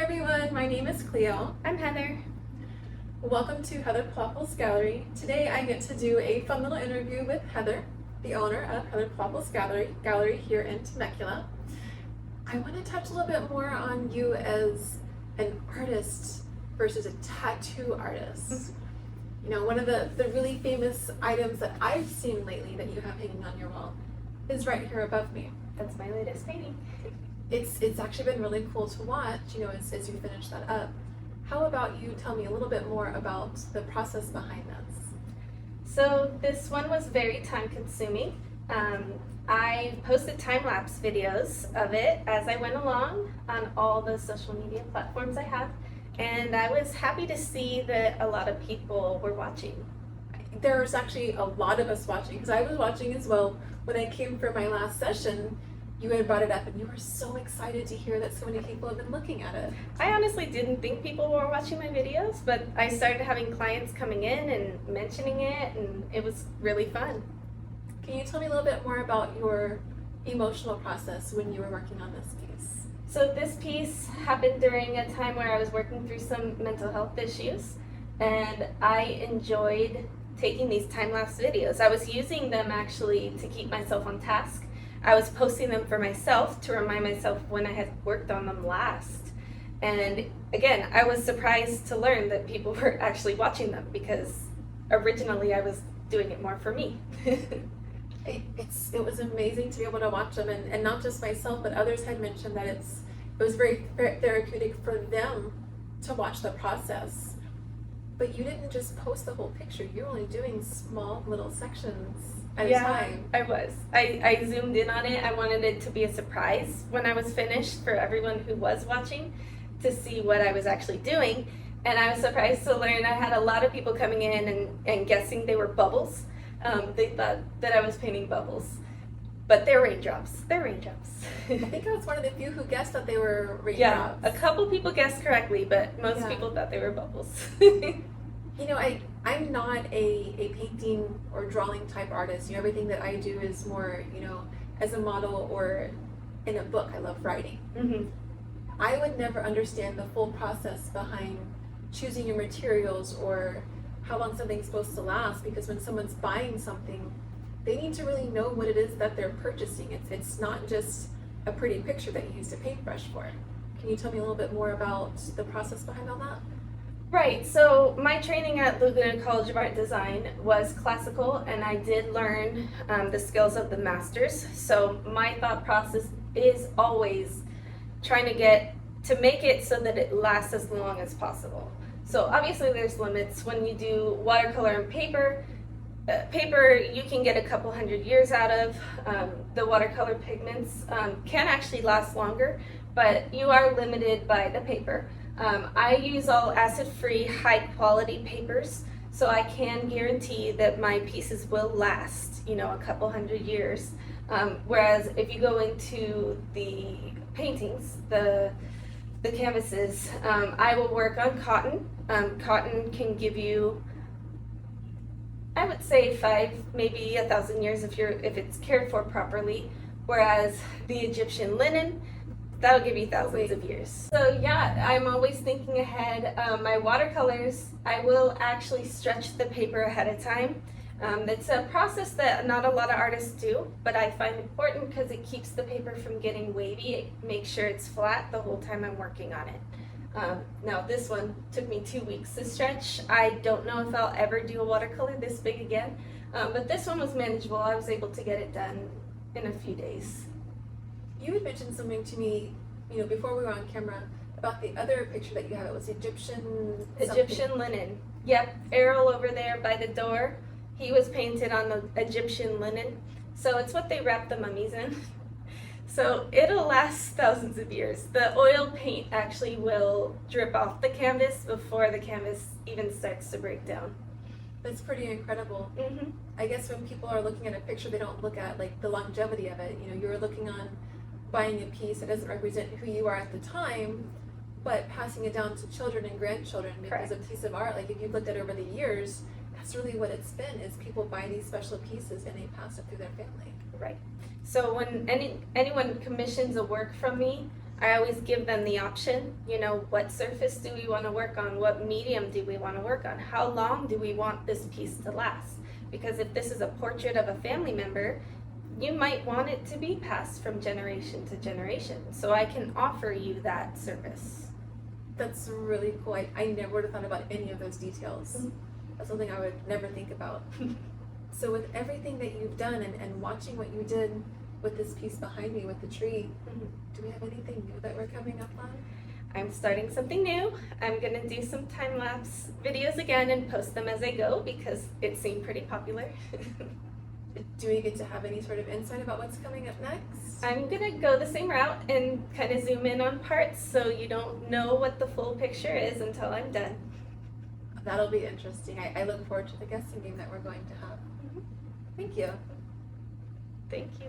everyone, my name is Cleo. I'm Heather. Welcome to Heather Plopples Gallery. Today I get to do a fun little interview with Heather, the owner of Heather Plopples Gallery here in Temecula. I want to touch a little bit more on you as an artist versus a tattoo artist. You know, one of the really famous items that I've seen lately that you have hanging on your wall is right here above me. That's my latest painting. It's actually been really cool to watch, you know, as you finish that up. How about you tell me a little bit more about the process behind this? So this one was very time consuming. I posted time-lapse videos of it as I went along on all the social media platforms I have, and I was happy to see that a lot of people were watching. There's actually a lot of us watching, because I was watching as well. When I came for my last session, you had brought it up and you were so excited to hear that so many people have been looking at it. I honestly didn't think people were watching my videos, but I started having clients coming in and mentioning it, and it was really fun. Can you tell me a little bit more about your emotional process when you were working on this piece? So this piece happened during a time where I was working through some mental health issues, and I enjoyed taking these time-lapse videos. I was using them actually to keep myself on task. I was posting them for myself to remind myself when I had worked on them last. And again, I was surprised to learn that people were actually watching them, because originally I was doing it more for me. It was amazing to be able to watch them, and not just myself, but others had mentioned that it was very therapeutic for them to watch the process. But you didn't just post the whole picture, you were only doing small little sections at a time. I was. I zoomed in on it. I wanted it to be a surprise when I was finished for everyone who was watching to see what I was actually doing. And I was surprised to learn I had a lot of people coming in and guessing they were bubbles. They thought that I was painting bubbles, but they're raindrops. They're raindrops. I think I was one of the few who guessed that they were raindrops. Yeah, a couple people guessed correctly, but most people thought they were bubbles. You know, I'm not a painting or drawing type artist. You know, everything that I do is more, you know, as a model or in a book. I love writing. Mm-hmm. I would never understand the full process behind choosing your materials or how long something's supposed to last, because when someone's buying something, they need to really know what it is that they're purchasing. It's not just a pretty picture that you use a paintbrush for. Can you tell me a little bit more about the process behind all that? Right, so my training at Laguna College of Art Design was classical, and I did learn the skills of the masters. So my thought process is always trying to make it so that it lasts as long as possible. So obviously there's limits. When you do watercolor and paper you can get a couple hundred years out of. The watercolor pigments can actually last longer, but you are limited by the paper. I use all acid-free, high-quality papers, so I can guarantee that my pieces will last, you know, a couple hundred years. Whereas if you go into the paintings, the canvases, I will work on cotton. Cotton can give you, I would say 5, maybe 1,000 years if it's cared for properly. Whereas the Egyptian linen, that'll give you thousands of years. So yeah, I'm always thinking ahead. My watercolors, I will actually stretch the paper ahead of time. It's a process that not a lot of artists do, but I find important because it keeps the paper from getting wavy. It makes sure it's flat the whole time I'm working on it. Now this one took me 2 weeks to stretch. I don't know if I'll ever do a watercolor this big again, but this one was manageable. I was able to get it done in a few days. You had mentioned something to me, you know, before we were on camera about the other picture that you have. It was Egyptian linen. Yep, Errol over there by the door. He was painted on the Egyptian linen. So it's what they wrap the mummies in. So it'll last thousands of years. The oil paint actually will drip off the canvas before the canvas even starts to break down. That's pretty incredible. Mm-hmm. I guess when people are looking at a picture, they don't look at like the longevity of it. You know, you're looking on buying a piece that doesn't represent who you are at the time, but passing it down to children and grandchildren because a piece of art, like if you've looked at it over the years, that's really what it's been, is people buy these special pieces and they pass it through their family. Right. So when anyone commissions a work from me, I always give them the option, you know, what surface do we want to work on? What medium do we want to work on? How long do we want this piece to last? Because if this is a portrait of a family member, you might want it to be passed from generation to generation. So I can offer you that service. That's really cool. I never would have thought about any of those details. Mhm. That's something I would never think about. So with everything that you've done and watching what you did with this piece behind me with the tree, Mhm. do we have anything new that we're coming up on? I'm starting something new. I'm gonna do some time-lapse videos again and post them as I go because it seemed pretty popular. Do we get to have any sort of insight about what's coming up next? I'm gonna go the same route and kind of zoom in on parts so you don't know what the full picture is until I'm done. That'll be interesting. I look forward to the guessing game that we're going to have. Mhm. Thank you. Thank you.